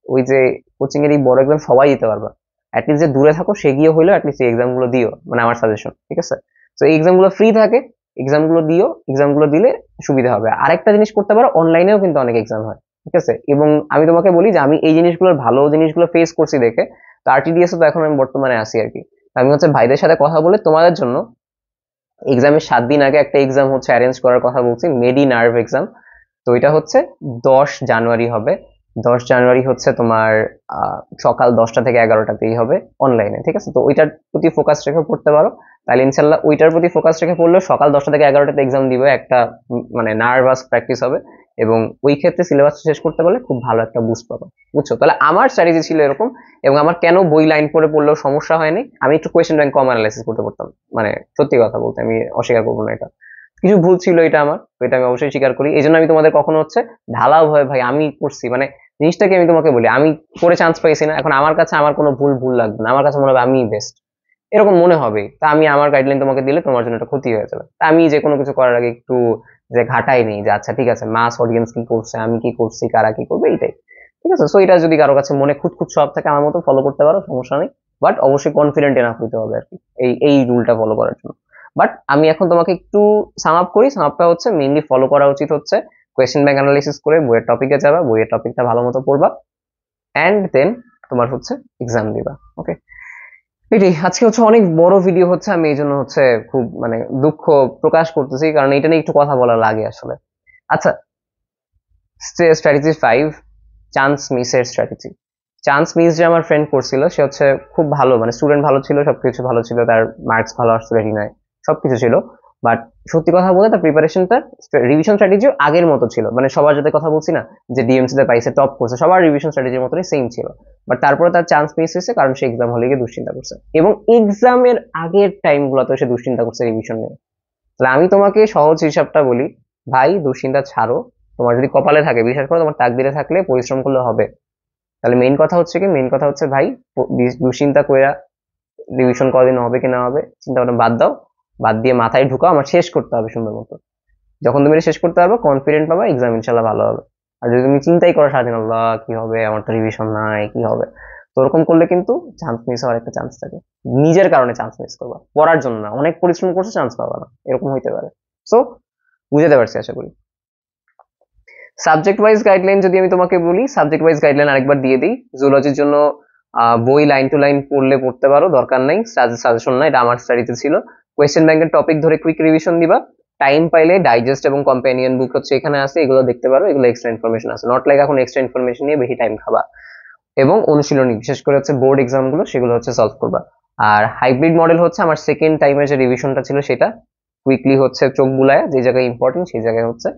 ওই যে কোচিং এর এই বড় এক্সাম সবাই দিতে পারবা, অ্যাটলিস্ট যে দূরে থাকো সে গিয়ে হইলো অ্যাটলিস্ট এই এক্সাম গুলো দিও, মানে আমার সাজেশন, ঠিক আছে। তো এই এক্সাম গুলো ফ্রি থাকে, এক্সাম গুলো দিও, এক্সাম গুলো দিলে সুবিধা হবে। আরেকটা জিনিস করতে পারো, অনলাইনেও কিন্তু অনেক এক্সাম হয়, ঠিক আছে। এবং আমি তোমাকে বলি যে আমি এই জিনিসগুলোর ভালো জিনিসগুলো ফেস করছি দেখে, তো আরটিডিএস তো এখন আমি বর্তমানে আছি আর কি। আমি হচ্ছে ভাইদের সাথে কথা বলে তোমাদের জন্য এক্সামের 7 দিন আগে একটা এক্সাম হচ্ছে অ্যারেঞ্জ করার কথা বলছি, মেডি নার্ভ এক্সাম। তো এটা হচ্ছে 10 জানুয়ারি হবে। 10 জানুয়ারি হচ্ছে তোমার সকাল 10টা থেকে 11টাতেই হবে অনলাইনে, ঠিক আছে। তো ওইটার প্রতি ফোকাস রেখে পড়তে পারো, তাহলে ইনশাল্লাহ ওইটার প্রতি ফোকাস রেখে পড়লেও সকাল 10টা থেকে 11টাতে এক্সাম দিবে, একটা মানে নার্ভাস প্র্যাকটিস হবে। এবং ওই ক্ষেত্রে সিলেবাস শেষ করতে পারলে খুব ভালো একটা বুস্ট পাবো, বুঝছো। তাহলে আমার স্ট্র্যাটেজি ছিল এরকম। এবং আমার কেন বই লাইন পড়ে পড়লেও সমস্যা হয়নি, আমি একটু কোয়েশ্চেন ব্যাংক কম অ্যানালাইসিস করতে পারতাম, মানে সত্যি কথা বলতে আমি অস্বীকার করবো না এটা, কিছু ভুল ছিল এটা আমার, তো এটা আমি অবশ্যই স্বীকার করি। এই জন্য আমি তোমাদের কখনো হচ্ছে ঢালাও ভয় ভাই আমি করছি, মানে জিনিসটাকে আমি তোমাকে বলি আমি করে চান্স পাইছি না, এখন আমার কাছে আমার কোনো ভুল ভুল লাগবে না, আমার কাছে মনে হবে আমি বেস্ট, এরকম মনে হবে। তা আমি আমার গাইডলাইন তোমাকে দিলে তোমার জন্য একটা ক্ষতি হয়ে যাবে। তা আমি যে কোনো কিছু করার আগে একটু যে ঘাটাই নেই যে আচ্ছা ঠিক আছে মাস অডিয়েন্স কি করছে, আমি কি করছি, কারা কি করবে, এইটাই, ঠিক আছে। সো এটা যদি কারো কাছে মনে খুঁত খুঁত সব থাকে আমার মতো ফলো করতে পারো, সমস্যা নেই। বাট অবশ্যই কনফিডেন্ট এনাফ হইতে হবে আর কি এই এই রুলটা ফলো করার জন্য। বাট আমি এখন তোমাকে একটু সাম আপ করি। সাম আপটা হচ্ছে মেইনলি ফলো করা উচিত হচ্ছে কোয়েশ্চেন ব্যাংক অ্যানালাইসিস করে বইয়ের টপিকে যাবা, বইয়ের টপিকটা ভালো মতো পড়বা, অ্যান্ড দেন তোমার হচ্ছে এক্সাম দিবা। ওকে, এটাই আজকে হচ্ছে অনেক বড় ভিডিও হচ্ছে, আমি এই জন্য হচ্ছে খুব মানে দুঃখ প্রকাশ করতেছি, কারণ এটা নিয়ে একটু কথা বলা লাগে আসলে। আচ্ছা, স্ট্র্যাটেজি 5, চান্স মিসের স্ট্র্যাটেজি। চান্স মিস যে আমার ফ্রেন্ড করছিল, সে হচ্ছে খুব ভালো, মানে স্টুডেন্ট ভালো ছিল, সবকিছু ভালো ছিল, তার মার্কস ভালো আসছিল, রেটিনায় সবকিছু ছিল, বাট সত্যি কথা বলতে তার প্রিপারেশনটা, রিভিশন স্ট্র্যাটেজিও আগের মতো ছিল, মানে সবার যাতে কথা বলছি না যে ডিএমসি তে পাইছে, টপ করছে, সবার রিভিশন স্ট্র্যাটেজির মতোই সেম ছিল, বাট তারপরে তার চান্স মিস হয়েছে কারণ সে এক্সাম হলে গিয়ে দুশ্চিন্তা করছে, এবং এক্সামের আগের টাইম গুলোতে সে দুশ্চিন্তা করছে রিভিশন নিয়ে। তাহলে আমি তোমাকে সহজ হিসাবটা বলি, ভাই দুশ্চিন্তা ছাড়ো, তোমার যদি কপালে থাকে, বিশ্বাস করো তোমার তাকদিরে থাকলে পরিশ্রম করলে হবে। তাহলে মেইন কথা হচ্ছে কি, মেইন কথা হচ্ছে ভাই দুশ্চিন্তা কইরা রিভিশন কদিন হবে কি না হবে চিন্তা ভাবনা বাদ দাও, বাদ দিয়ে মাথায় ঢুকাও আমার শেষ করতে হবে সুন্দর মতো। যখন তুমি এটা শেষ করতে পারবে, কনফিডেন্ট পাবা, এক্সাম ইনশাল্লাহ ভালো হবে। আর যদি তুমি চিন্তাই করো সারাদিন, আল্লাহ কি হবে, আমার তো রিভিশন নাই, কি হবে, তো ওরকম করলে কিন্তু চান্স মিস হওয়ার একটা চান্স থাকে। নিজের কারণে চান্স মিস করবা, পড়ার জন্য না, অনেক পরিশ্রম করছো চান্স পাবা না, এরকম হইতে পারে। সো বুঝাতে পারছি আশা করি। সাবজেক্ট ওয়াইজ গাইডলাইন যদি আমি তোমাকে বলি, সাবজেক্ট ওয়াইজ গাইডলাইন আরেকবার দিয়ে দিই। জুলজির জন্য বই লাইন টু লাইন পড়লে পড়তে পারো, দরকার নাই সাজেশন না, এটা আমার স্টাডিতে ছিল। কোয়েশ্চেন ব্যাংকের টপিক ধরে কুইক রিভিশন দিবা, টাইম পাইলে ডাইজেস্ট এবং কম্পেনিয়ন বুক হচ্ছে এখানে আছে, এগুলো দেখতে পারো, এগুলো এক্সট্রা ইনফরমেশন আছে, নট লাইক এখন এক্সট্রা ইনফরমেশন নিয়ে বেশি টাইম খাবা। এবং অনুশীলনী, বিশেষ করে হচ্ছে বোর্ড এক্সাম গুলো, সেগুলো হচ্ছে সলভ করবা। আর হাইব্রিড মডেল হচ্ছে আমার সেকেন্ড টাইমের যে রিভিশনটা ছিল সেটা, কুইকলি হচ্ছে চোখ বুলায় যে জায়গায় ইম্পর্টেন্ট সেই জায়গায় হচ্ছে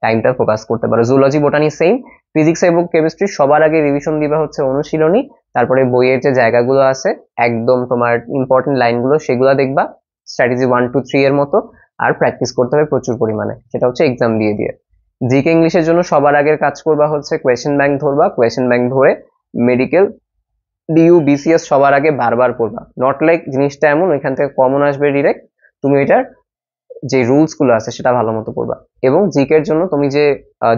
টাইমটা ফোকাস করতে পারো। জুলজি বোটানি সেম, ফিজিক্স এবং কেমিস্ট্রি সবার আগে রিভিশন দিবা হচ্ছে অনুশীলনী, তারপরে বইয়ের যে জায়গাগুলো আছে একদম তোমার ইম্পর্টেন্ট লাইনগুলো সেগুলো দেখবা, স্ট্র্যাটেজি 1 2 3 এর মতো, আর প্র্যাকটিস করতে হবে প্রচুর পরিমাণে, সেটা হচ্ছে এক্সাম দিয়ে দিয়ে। জিকে ইংলিশের জন্য সবার আগের কাজ করবা হচ্ছে কোয়েশ্চেন ব্যাংক ধরবা, কোয়েশ্চেন ব্যাংক ধরে মেডিকেল, ডিইউ, বিসিএস সবার আগে বারবার পড়বা, নট লাইক জিনিসটা এমন ওইখান থেকে কমন আসবে ডিরেক্ট, তুমি এটার যে রুলস গুলো আছে সেটা ভালো মতো পড়বা। এবং জিকে এর জন্য তুমি যে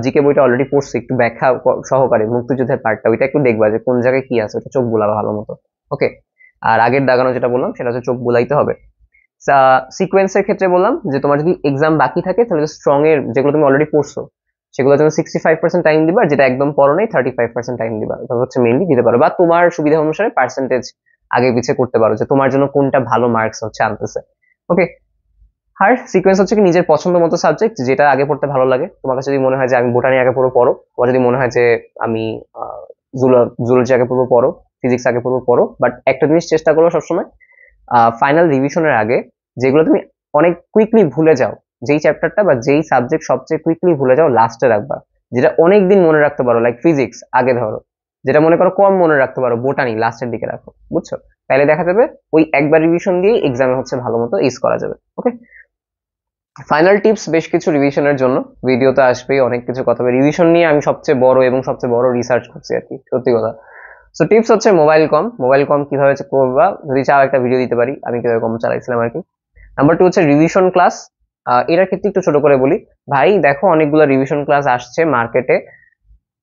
জিকে বইটা অলরেডি পড়ছো, একটু ব্যাখ্যা সহকারে মুক্তিযুদ্ধের পার্টটা ওইটা একটু দেখবা যে কোন জায়গায় কি আছে, ওটা চোখ বুলাবা ভালো মতো। ওকে, আর আগের দাগানো যেটা বললাম সেটা হচ্ছে চোখ বুলাইতে হবে। সিকোয়েন্সের ক্ষেত্রে বললাম যে তোমার যদি এক্সাম বাকি থাকে তাহলে স্ট্রং এর যেগুলো তুমি অলরেডি পড়ছো সেগুলো তুমি 65% টাইম দিবা, যেটা একদম পড়ো নাই 35% টাইম দিবা, এটা হচ্ছে মেইনলি দিতে পারো, বা তোমার সুবিধা অনুসারে পার্সেন্টেজ আগে পিছিয়ে করতে পারো যে তোমার জন্য কোনটা ভালো মার্কস হচ্ছে আনতেছে। ওকে, আর সিকোয়েন্স হচ্ছে কি নিজের পছন্দ মতো সাবজেক্ট যেটা আগে পড়তে ভালো লাগে, তোমার কাছে যদি মনে হয় যে আমি বোটানি আগে পড়ো পড়ো, তোমার যদি মনে হয় যে আমি জুলজি আগে পড়বো পড়ো, ফিজিক্স আগে পড়বো পড়ো, বাট একটা জিনিস চেষ্টা করো সবসময়, ফাইনাল রিভিশনের আগে যেগুলো তুমি অনেক কুইকলি ভুলে যাও, যেই চ্যাপ্টারটা বা যেই সাবজেক্ট সবচেয়ে কুইকলি ভুলে যাও লাস্টে রাখবা, যেটা অনেক দিন মনে রাখতে পারো লাইক ফিজিক্স আগে ধরো, যেটা মনে করো কম মনে রাখতে পারো বোটানি লাস্টের দিকে রাখো, বুঝছো? তাহলে দেখা যাবে ওই একবার রিভিশন দিয়ে এক্সামে হচ্ছে ভালো মতো ইস করা যাবে। ওকে, ফাইনাল টিপস বেশ কিছু রিভিশনের জন্য, ভিডিওতে আসবেই অনেক কিছু কথা হবে রিভিশন নিয়ে, আমি সবচেয়ে বড় এবং সবচেয়ে বড় রিসার্চ করছি আর কি, সত্যি কথা। সো টিপস হচ্ছে মোবাইল কম কিভাবে করবা, যদি চাও একটা ভিডিও দিতে পারি আমি কিভাবে কম চালাইছিলাম আর কি। নাম্বার 2 হচ্ছে রিভিশন ক্লাস, এটার ক্ষেত্রে একটু ছোট করে বলি, ভাই দেখো অনেকগুলো রিভিশন ক্লাস আসছে মার্কেটে,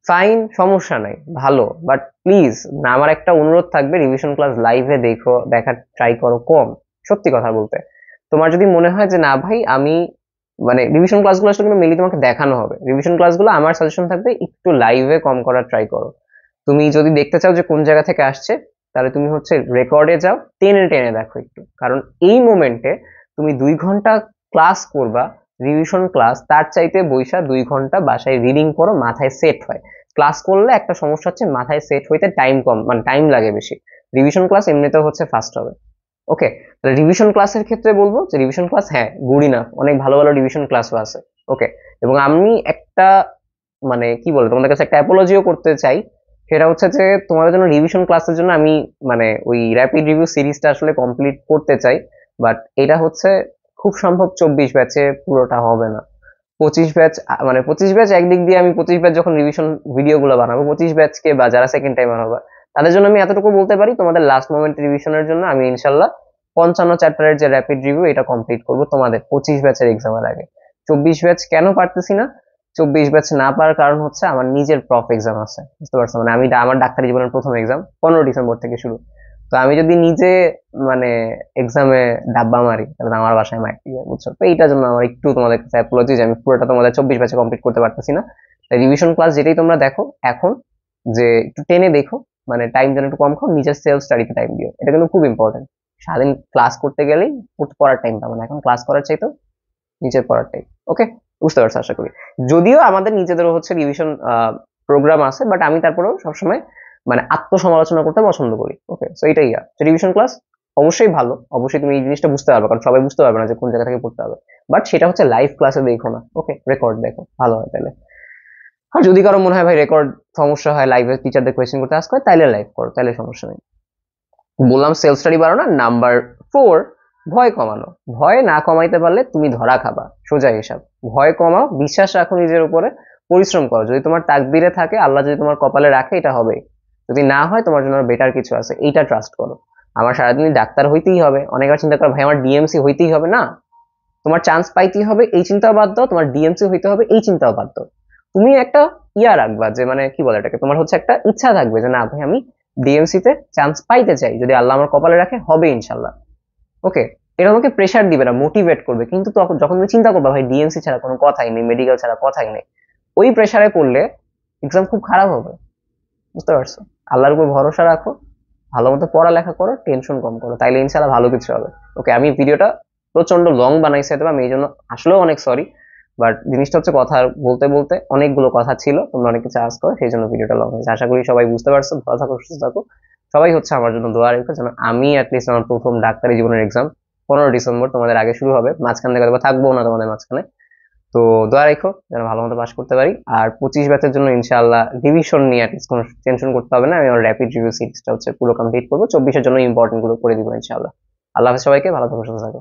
ফাইন, সমস্যা নাই, ভালো, বাট প্লিজ আমার একটা অনুরোধ থাকবে, রিভিশন ক্লাস লাইভে দেখো, দেখার ট্রাই করো কম, সত্যি কথা বলতে। তোমার যদি মনে হয় যে না ভাই আমি মানে রিভিশন ক্লাসগুলো আসলে কিন্তু মেনলি তোমাকে দেখানো হবে, রিভিশন ক্লাসগুলো আমার সাজেশন থাকবে একটু লাইভে কম করার ট্রাই করো। তুমি যদি দেখতে চাও যে কোন জায়গা থেকে আসছে, তাহলে তুমি হচ্ছে রেকর্ডে যাও, টেনে টেনে দেখো একটু, কারণ এই মোমেন্টে তুমি 2 ঘন্টা ক্লাস করবা রিভিশন ক্লাস, তার চাইতে বৈশা 2 ঘন্টা বাসায় রিডিং করো, মাথায় সেট হয়। ক্লাস করলে একটা সমস্যা হচ্ছে মাথায় সেট হইতে টাইম কম, মানে টাইম লাগে বেশি, রিভিশন ক্লাস এমনিতেও হচ্ছে ফাস্ট হবে। ওকে, তাহলে রিভিশন ক্লাসের ক্ষেত্রে বলবো যে রিভিশন ক্লাস হ্যাঁ গুড ইনাফ, অনেক ভালো ভালো রিভিশন ক্লাসও আছে। ওকে, এবং আমি একটা মানে কি বলে তোমাদের কাছে একটা অ্যাপোলজিও করতে চাই, সেটা হচ্ছে যে তোমাদের জন্য রিভিশন ক্লাসের জন্য আমি মানে ওই র্যাপিড রিভিউ সিরিজটা আসলে কমপ্লিট করতে চাই, বাট এটা হচ্ছে খুব সম্ভব 24 ব্যাচে পুরোটা হবে না। 25 ব্যাচ, মানে 25 ব্যাচ একদিক দিয়ে, আমি 25 ব্যাচ যখন রিভিশন ভিডিও গুলো বানাবো 25 ব্যাচকে বা যারা সেকেন্ড টাইমার হবে তাদের জন্য আমি এতটুকু বলতে পারি, তোমাদের লাস্ট মোমেন্ট রিভিশনের জন্য আমি ইনশাল্লাহ 55 চ্যাপ্টারের যে র্যাপিড রিভিউ এটা কমপ্লিট করবো তোমাদের 25 ব্যাচের এক্সামের আগে। 24 ব্যাচ কেন পারতেছি না, 24 ব্যাচ না পারার কারণ হচ্ছে আমার নিজের প্রফ এক্সাম আছে, বুঝতে পারছো, মানে আমি আমার ডাক্তারি জীবনের প্রথম এক্সাম 15 ডিসেম্বর থেকে শুরু, তো আমি যদি নিজে মানে এক্সামে ডাব্বা মারি তাহলে আমার বাসায় মাইর দিবে, বুঝছো? তো এইটার জন্য আমার একটু তোমাদের কাছে অ্যাপোলজি যে আমি পুরোটা তোমাদের 24 ব্যাচে কমপ্লিট করতে পারতেছি না। রিভিশন ক্লাস যেটাই তোমরা দেখো এখন, যে একটু টেনে দেখো, মানে টাইম যেন একটু কম খাও, নিজের সেলফ স্টাডিতে টাইম দিও, এটা কিন্তু খুব ইম্পর্টেন্ট। সারাদিন ক্লাস করতে গেলেই পড়ার টাইম পাবো না, এখন ক্লাস করার চাইতো নিজের পড়ার টাইম। ওকে, বুঝতে পারছো আশা করি। যদিও আমাদের নিজেদেরও হচ্ছে রিভিশন প্রোগ্রাম আছে, বাট আমি তারপরেও সবসময় মানে আত্মসমালোচনা করতে পছন্দ করি। ওকে, সো এটাই রিভিশন ক্লাস অবশ্যই ভালো, অবশ্যই তুমি এই জিনিসটা বুঝতে পারবে, কারণ সবাই বুঝতে পারবে না যে কোন জায়গা থেকে পড়তে হবে। বাট সেটা হচ্ছে লাইভ ক্লাসে দেখো না, ওকে, রেকর্ড দেখো, ভালো হয় তাহলে। আর যদি কারো মনে হয় ভাই রেকর্ড সমস্যা হয়, লাইভে টিচারদের কোয়েশ্চেন করতে আস করে, তাইলে লাইভ করো, তাইলে সমস্যা নেই। বললাম সেলফ স্টাডি বাড়ানো। নাম্বার 4, ভয় কমানো। ভয় না কমাইতে পারলে তুমি ধরা খাবা, সোজা হিসাব। ভয় কমাও, বিশ্বাস রাখো নিজের উপরে, পরিশ্রম করো। যদি তোমার তাকদিরে থাকে, আল্লাহ যদি তোমার কপালে রাখে, এটা হবে। যদি না হয়, তোমার জন্য বেটার কিছু আছে, এইটা ট্রাস্ট করো। আমার সারাদিন ডাক্তার হইতেই হবে, অনেকবার চিন্তা করো ভাই আমার ডিএমসি হইতেই হবে, না, তোমার চান্স পাইতেই হবে, এই চিন্তাও বাদ দাও। তোমার ডিএমসি হইতে হবে, এই চিন্তাও বাদ দাও। তুমি একটা রাখবা যে মানে কি বলে এটাকে, তোমার হচ্ছে একটা ইচ্ছা থাকবে যে না ভাই আমি ডিএমসি তে চান্স পাইতে চাই, যদি আল্লাহ আমার কপালে রাখে হবে ইনশাল্লাহ। ওকে, এটা তোমাকে প্রেশার দিবে না, মোটিভেট করবে। কিন্তু তখন যখন তুমি চিন্তা করবে ভাই ডিএমসি ছাড়া কোনো কথাই নেই, মেডিকেল ছাড়া কথাই নেই, ওই প্রেশারে পড়লে এক্সাম খুব খারাপ হবে, বুঝতে পারছো? আল্লাহর উপর ভরসা রাখো, ভালো মতো পড়ালেখা করো, টেনশন কম করো, তাইলে ইনশাল্লাহ ভালো কিছু হবে। ওকে, আমি ভিডিওটা প্রচন্ড লং বানাইছি হয়তো, আমি এই জন্য আসলেও অনেক সরি। বাট জিনিসটা হচ্ছে কথা বলতে বলতে অনেকগুলো কথা ছিল, তোমরা অনেক কিছু আস করো, সেই জন্য ভিডিওটা লং হয়েছে। আশা করি সবাই বুঝতে পারছো। ভালো থাকো, সুস্থ থাকো। সবাই হচ্ছে আমার জন্য দোয়া রেখো, যেন আমি অ্যাটলিস্ট আমার প্রথম ডাক্তারি জীবনের এক্সাম 15 ডিসেম্বর তোমাদের আগে শুরু হবে, মাঝখান থেকে থাকবো না তোমাদের মাঝখানে। তো দোয়া রেখো যেন ভালো মতো পাস করতে পারি। আর 25 ব্যাচের জন্য ইনশাআল্লাহ রিভিশন নিয়ে অ্যাটলিস্ট কোনো টেনশন করতে হবে না, আমি আমার র্যাপিড রিভিউ সিরিজটা হচ্ছে পুরো কমপ্লিট করবো, 24-এর জন্য ইম্পর্টেন্ট গুলো করে দিব ইনশাআল্লাহ। আল্লাহ হাফেজ সবাইকে, ভালো থাকো, সুস্থ থাকো।